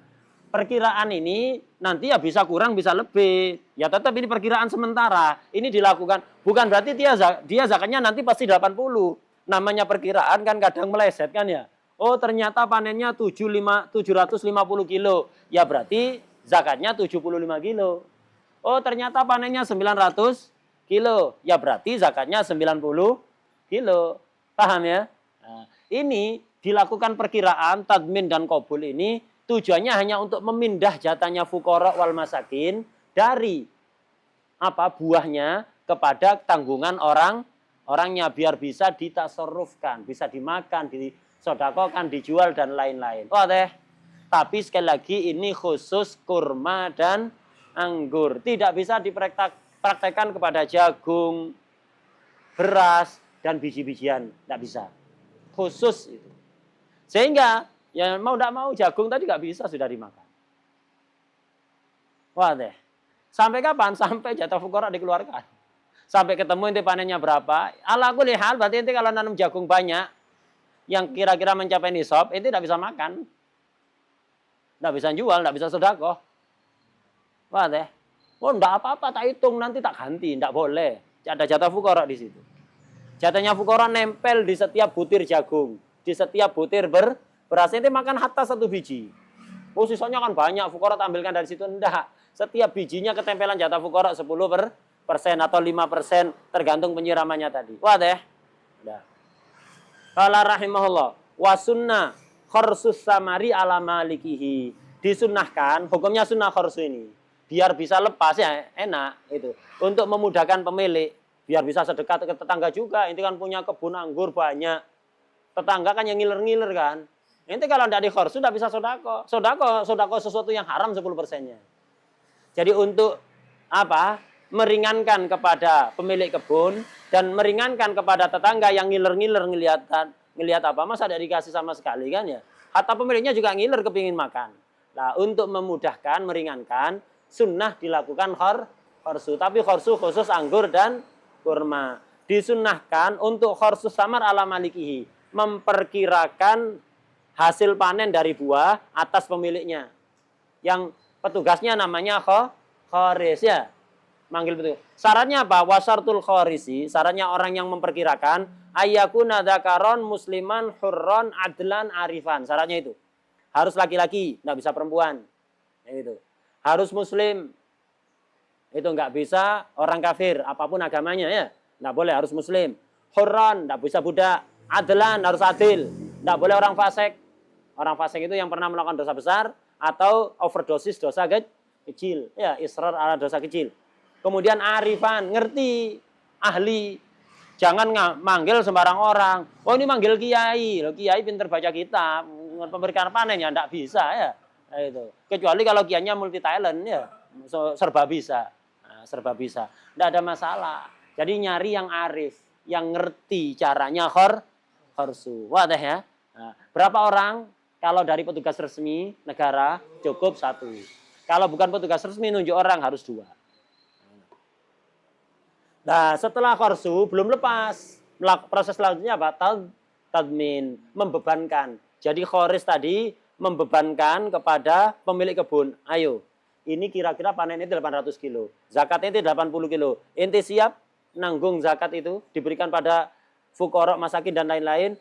S1: perkiraan ini nanti ya bisa kurang, bisa lebih. Ya tetap ini perkiraan sementara. Ini dilakukan. Bukan berarti dia zakatnya nanti pasti 80. Namanya perkiraan kan kadang meleset kan ya. Oh ternyata panennya 750 kilo. Ya berarti zakatnya 75 kilo. Oh ternyata panennya 900 kilo. Ya berarti zakatnya 90 kilo. Paham ya? Nah, ini dilakukan perkiraan, tadmin dan qabul ini tujuannya hanya untuk memindah jatahnya fukara wal masakin dari buahnya kepada tanggungan orangnya biar bisa ditasarrufkan, bisa dimakan, disodakokan, dijual dan lain-lain. Oh teh. Tapi sekali lagi ini khusus kurma dan anggur. Tidak bisa dipraktekkan kepada jagung, beras dan biji-bijian, tidak bisa. Khusus itu. Sehingga ya mau tidak mau jagung tadi nggak bisa sudah dimakan. Wah deh. Sampai kapan? Sampai jatah fukara dikeluarkan. Sampai ketemu inti panennya berapa. Ala kulli hal berarti inti kalau nanam jagung banyak yang kira-kira mencapai nisab, inti tidak bisa makan. Tidak bisa jual, tidak bisa sedekah. Wah deh. Oh enggak apa-apa, tak hitung nanti tak ganti, tidak boleh. Ada jatah fukara di situ. Jatahnya fukara nempel di setiap butir jagung, di setiap butir beras. Ente makan hatta 1 biji. Oh sisanya kan banyak, fukara tampilkan dari situ. Enggak. Setiap bijinya ketempelan jatah fukara 10% atau 5% tergantung penyiramannya tadi. Wah deh. Udah. Qala rahimahullah wa sunnah khorsus samari ala malikihi. Disunnahkan, hukumnya sunnah khorsu ini. Biar bisa lepas ya, enak itu. Untuk memudahkan pemilik, biar bisa sedekah ke tetangga juga. Ini kan punya kebun anggur banyak. Tetangga kan yang ngiler-ngiler kan. Nanti kalau tidak di khorsu, tidak bisa sodako. Sodako sesuatu yang haram 10%-nya. Jadi untuk apa? Meringankan kepada pemilik kebun dan meringankan kepada tetangga yang ngiler-ngiler ngelihat apa, masa tidak dikasih sama sekali kan ya. Hatta pemiliknya juga ngiler kepingin makan. Nah, untuk memudahkan, meringankan, sunnah dilakukan khorsu. Tapi khorsu khusus anggur dan kurma. Disunnahkan untuk khorsu samar ala malikihi. Memperkirakan hasil panen dari buah atas pemiliknya. Yang petugasnya namanya khoris ya. Manggil betul. Syaratnya apa? Wasartul khorisi. Syaratnya orang yang memperkirakan. Ayyakuna dzakaron musliman hurron adlan arifan. Syaratnya itu. Harus laki-laki, nggak bisa perempuan. Itu. Harus muslim. Itu nggak bisa orang kafir, apapun agamanya ya. Nggak boleh, harus muslim. Hurron, nggak bisa budak. Adlan, harus adil. Nggak boleh orang fasik. Orang fasik itu yang pernah melakukan dosa besar atau overdosis dosa kecil. Ya, israr ala dosa kecil. Kemudian arifan, ngerti, ahli. Jangan manggil sembarang orang. Oh ini manggil kiai. Loh, kiai pinter baca kitab. Pemberikan panen ya enggak bisa ya. Nah, itu. Kecuali kalau kiainya multi talent ya. Serba bisa. Nah, serba bisa. Enggak ada masalah. Jadi nyari yang arif. Yang ngerti caranya khorsu. Wadah ya. Nah, berapa orang? Kalau dari petugas resmi negara cukup 1. Kalau bukan petugas resmi nunjuk orang harus 2. Nah, setelah khorsu belum lepas. Proses selanjutnya apa? Tadmin, membebankan. Jadi khoris tadi membebankan kepada pemilik kebun. Ayo, ini kira-kira panen itu 800 kilo. Zakatnya itu 80 kilo. Ente siap nanggung zakat itu? Diberikan pada fuqara, masakin dan lain-lain?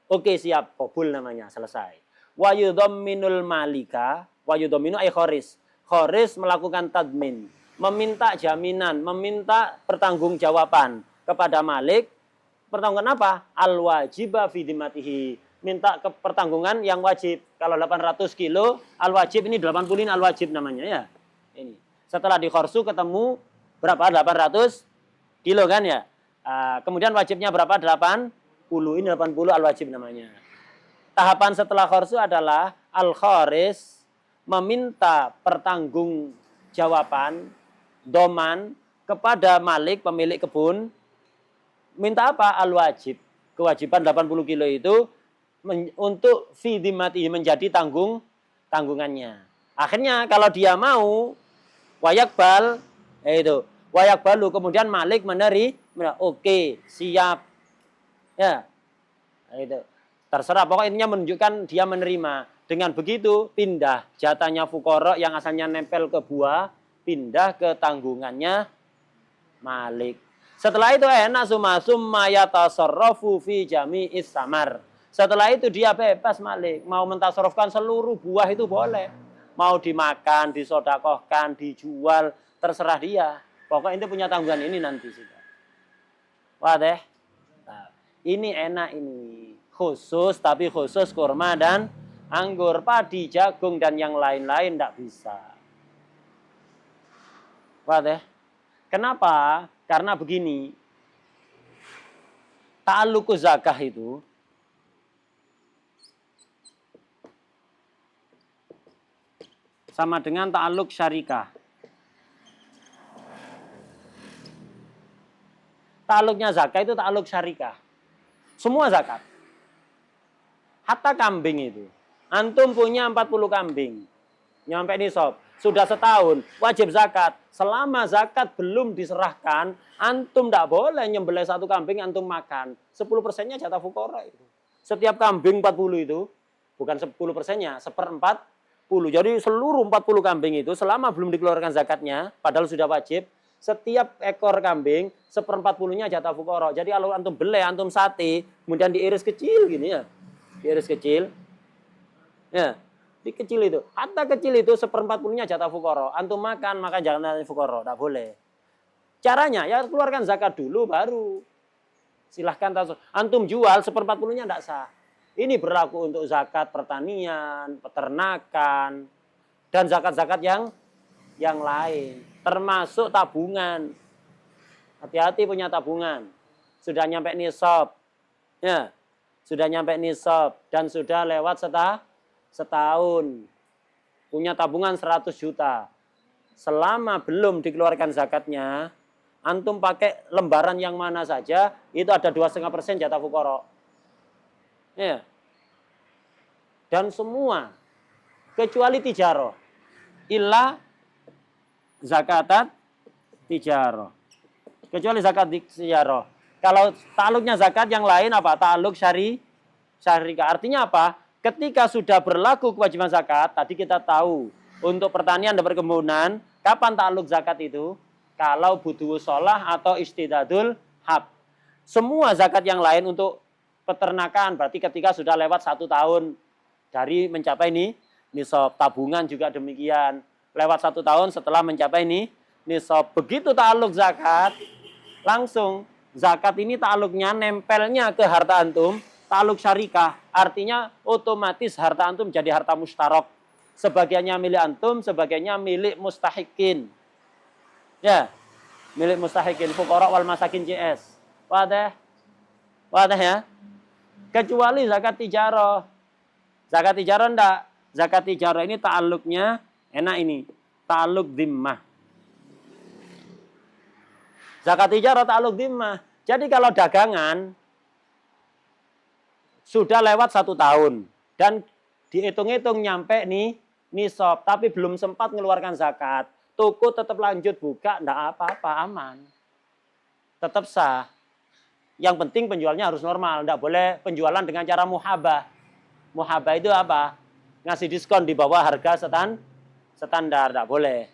S1: Oke, siap. Qabul namanya, selesai. Wa yudhamminul malika, wa yudhamminu ay khoris. Khoris melakukan tadmin. Meminta jaminan, meminta pertanggungjawaban kepada Malik. Pertanggungan apa? Al-wajibah fi dimatihi. Minta ke pertanggungan yang wajib. Kalau 800 kilo, al-wajib ini 80 al-wajib namanya ya. Ini. Setelah di khorsu ketemu berapa? 800 kilo kan ya. Kemudian wajibnya berapa? 80. Ini 80 al-wajib namanya. Tahapan setelah khorsu adalah al-khoris meminta pertanggungjawaban doman kepada Malik, pemilik kebun. Minta apa? Al-wajib. Kewajiban 80 kilo itu untuk fidimati menjadi tanggungannya. Akhirnya kalau dia mau wayakbal, itu wayakbalu, kemudian Malik menerima, oke, siap. Ya. Itu. Terserah, pokoknya intinya menunjukkan dia menerima. Dengan begitu pindah jatahnya fuqara yang asalnya nempel ke buah, pindah ke tanggungannya Malik. Setelah itu enak summa yatasarrafu fi jami'is samar. Setelah itu dia bebas Malik, mau mentasarrufkan seluruh buah itu boleh. Mau dimakan, disodakohkan, dijual, terserah dia. Pokoknya itu punya tanggungan ini nanti sudah. Wadah. Nah, ini enak ini. Khusus, tapi khusus kurma dan anggur, padi, jagung dan yang lain-lain tidak bisa. Wadah. Kenapa? Karena begini, ta'alluqu zakah itu sama dengan ta'alluq syarikah. Ta'alluqnya zakah itu ta'alluq syarikah. Semua zakat. Hatta kambing itu. Antum punya 40 kambing. Nyampe nisab. Sudah setahun, wajib zakat. Selama zakat belum diserahkan, antum tidak boleh nyembelih 1 kambing, antum makan. 10%-nya jatah fuqara itu. Setiap kambing 40 itu, bukan 10%-nya, 1/40. Jadi seluruh 40 kambing itu, selama belum dikeluarkan zakatnya, padahal sudah wajib, setiap ekor kambing, 1/40-nya jatah fuqara. Jadi kalau antum beli, antum sate, kemudian diiris kecil gini ya. Diiris kecil. Ya. Di kecil itu, hatta kecil itu 1/40-nya jatah fuqara. Antum makan jangan fuqara, tidak boleh. Caranya ya keluarkan zakat dulu baru silahkan tasawuf. Antum jual 1/40-nya tidak sah. Ini berlaku untuk zakat pertanian, peternakan, dan zakat-zakat yang lain. Termasuk tabungan. Hati-hati punya tabungan. Sudah nyampe nisab. Ya, sudah nyampe nisab dan sudah lewat setahun. Punya tabungan 100 juta. Selama belum dikeluarkan zakatnya, antum pakai lembaran yang mana saja, itu ada 2,5% jatah fuqara. Ya. Dan semua kecuali tijaroh. Illa zakatat tijaroh. Kecuali zakat tijaroh. Kalau ta'aluknya zakat yang lain apa? Ta'aluk syarika. Artinya apa? Ketika sudah berlaku kewajiban zakat, tadi kita tahu untuk pertanian dan perkebunan, kapan ta'aluk zakat itu? Kalau butuh sholah atau istidadul hab. Semua zakat yang lain untuk peternakan, berarti ketika sudah lewat 1 tahun dari mencapai nisab. Tabungan juga demikian. Lewat 1 tahun setelah mencapai nisab. Begitu ta'aluk zakat, langsung zakat ini ta'aluknya nempelnya ke harta antum, ta'aluk syarikah. Artinya otomatis harta antum jadi harta mustarok. Sebagiannya milik antum, sebagiannya milik mustahikin. Ya, milik mustahikin, fuqara wal masakin CS. Wadah? Wadah ya? Kecuali zakat tijarah. Zakat tijarah enggak. Zakat tijarah ini ta'aluknya, enak ini, ta'aluk dhimmah. Zakat tijarah ta'aluk dhimmah. Jadi kalau dagangan, sudah lewat 1 tahun. Dan dihitung-hitung nyampe nisab. Tapi belum sempat mengeluarkan zakat. Toko tetap lanjut buka, enggak apa-apa, aman. Tetap sah. Yang penting penjualnya harus normal. Enggak boleh penjualan dengan cara muhabah. Muhabah itu apa? Ngasih diskon di bawah harga standar. Enggak boleh.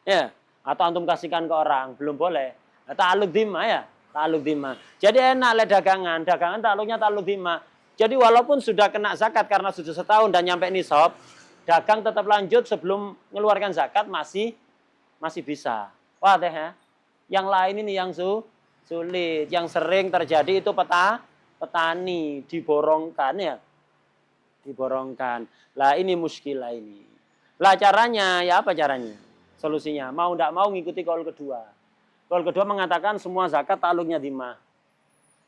S1: Ya. Atau antum kasihkan ke orang. Belum boleh. Ta'aluk dhimmah ya. Ta'aluk dhimmah. Jadi enak le dagangan. Dagangan ta'aluknya ta'aluk dhimmah. Jadi walaupun sudah kena zakat karena sudah setahun dan nyampe nisab, dagang tetap lanjut sebelum mengeluarkan zakat masih bisa. Wah deh ya. Yang lain ini yang sulit. Yang sering terjadi itu petani diborongkan ya. Diborongkan. Lah ini muskilah ini. Lah caranya, ya apa caranya? Solusinya, mau tidak mau ngikuti kaul kedua. Kaul kedua mengatakan semua zakat ta'aluknya dhimmah.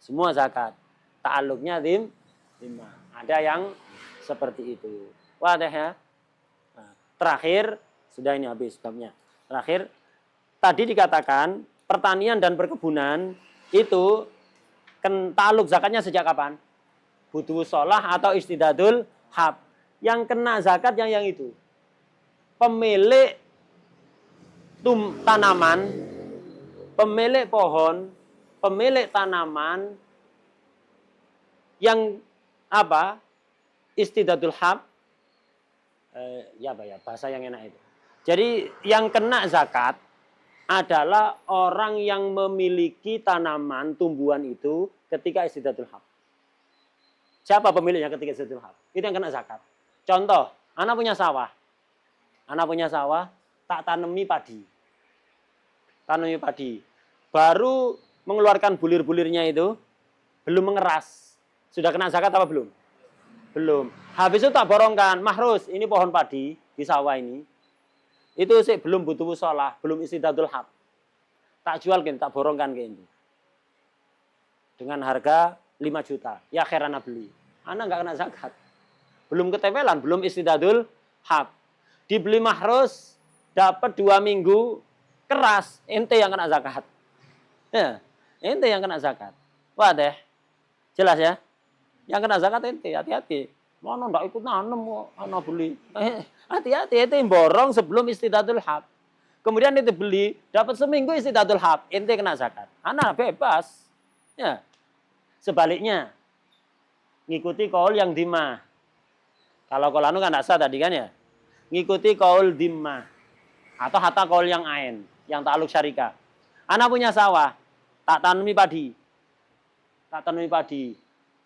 S1: Semua zakat ta'aluknya dhimmah. Ada yang seperti itu. Wadah ya. Nah, terakhir, sudah ini habis babnya. Terakhir, tadi dikatakan pertanian dan perkebunan itu ta'aluk zakatnya sejak kapan? Butuh sholah atau istidadul hab. Yang kena zakat yang itu. Pemilik tanaman, pemilik pohon, pemilik tanaman yang apa? Istidadul hab. Ya bahasa yang enak itu. Jadi yang kena zakat adalah orang yang memiliki tanaman, tumbuhan itu ketika istidadul hab. Siapa pemiliknya ketika istidadul hab? Itu yang kena zakat. Contoh, anak punya sawah. Anak punya sawah, tak tanami padi. Tanami padi. Baru mengeluarkan bulir-bulirnya itu, belum mengeras. Sudah kena zakat apa belum? Belum. Habis itu tak borongkan, Mahrus, ini pohon padi di sawah ini. Itu sih belum butuh sholah, belum istidadul hab. Tak jual kan, tak borongkan ke ini. Dengan harga 5 juta. Ya khairana beli. Anak nggak kena zakat. Belum ketempelan, belum istidadul hab. Dibeli Mahrus, dapat 2 minggu, keras, ente yang kena zakat. Ya, ente yang kena zakat. Wah deh, jelas ya? Yang kena zakat ente, hati-hati. Mana ndak ikut nanam, anak beli. Hati-hati, ente borong sebelum istidadul hab. Kemudian ente beli, dapat seminggu istidadul hab, ente kena zakat. Anak bebas. Ya. Sebaliknya, ngikuti kaul yang dhimmah. Kalau kaul anu kan tidak sah tadi kan ya? Ngikuti kaul dhimmah. Atau hatta kaul yang ain, yang ta'aluk syarikah. Anak punya sawah, tak tanami padi. Tak tanami padi.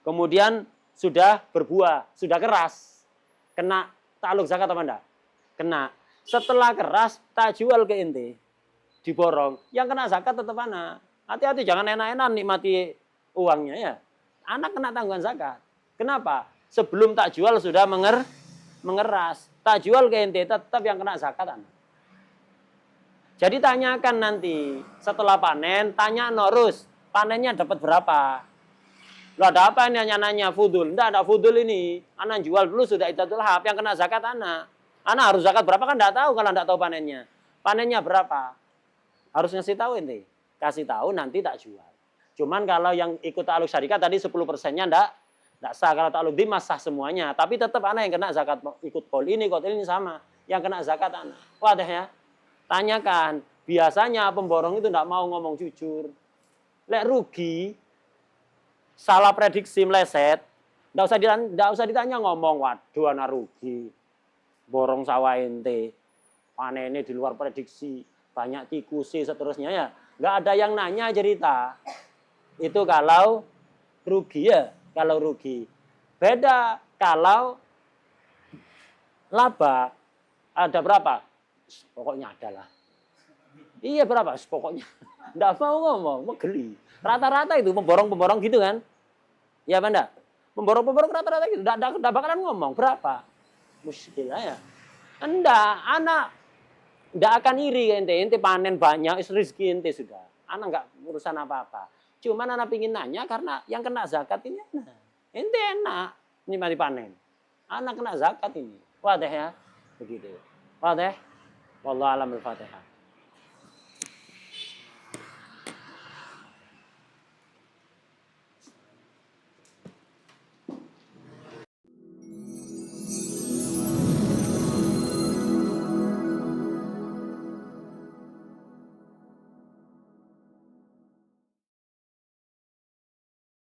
S1: Kemudian sudah berbuah, sudah keras. Kena ta'aluk zakat apa enggak? Kena. Setelah keras, tak jual ke ente. Diborong. Yang kena zakat tetap anak. Hati-hati, jangan enak-enak nikmati uangnya ya. Anak kena tanggungan zakat. Kenapa? Sebelum tak jual sudah mengeras. Tak jual ke ente, tetap yang kena zakat anak. Jadi tanyakan nanti, setelah panen, tanya Norus, panennya dapat berapa? Lo ada apa ini nanya-nanya fudul? Enggak ada fudul ini. Anak jual dulu sudah itatul hab, yang kena zakat anak. Anak harus zakat berapa kan enggak tahu kalau enggak tahu panennya. Panennya berapa? Harus ngasih tahu ente. Kasih tahu nanti tak jual. Cuman kalau yang ikut ta'aluk syarikat tadi 10%-nya enggak sah. Kalau ta'aluk dimas sah semuanya. Tapi tetap anak yang kena zakat. Ikut kol ini sama. Yang kena zakat anak. Wadah ya. Tanyakan. Biasanya pemborong itu enggak mau ngomong jujur. Lek rugi, salah prediksi meleset, enggak usah ditanya ngomong, waduh anak rugi. Borong sawah ente. Panennya di luar prediksi. Banyak tikusi seterusnya ya. Enggak ada yang nanya cerita. Itu kalau rugi ya. Kalau rugi. Beda kalau laba. Ada berapa? Pokoknya ada lah. Iya berapa? Pokoknya. Enggak mau ngomong. Mau geli. Rata-rata itu pemborong-pemborong gitu kan. Iya apa enggak? Pemborong-pemborong rata-rata gitu. Enggak bakalan ngomong. Berapa? Muskilah ya. Enggak. Anak enggak akan iri ente. Ente panen banyak. Rezeki ente sudah. Anak enggak urusan apa-apa. Cuman anak pingin nanya karena yang kena zakat ini enak. Ente enak. Ini mari panen. Anak kena zakat ini. Wadah ya. Begitu. Wadah. Wallahu a'lam bishawab.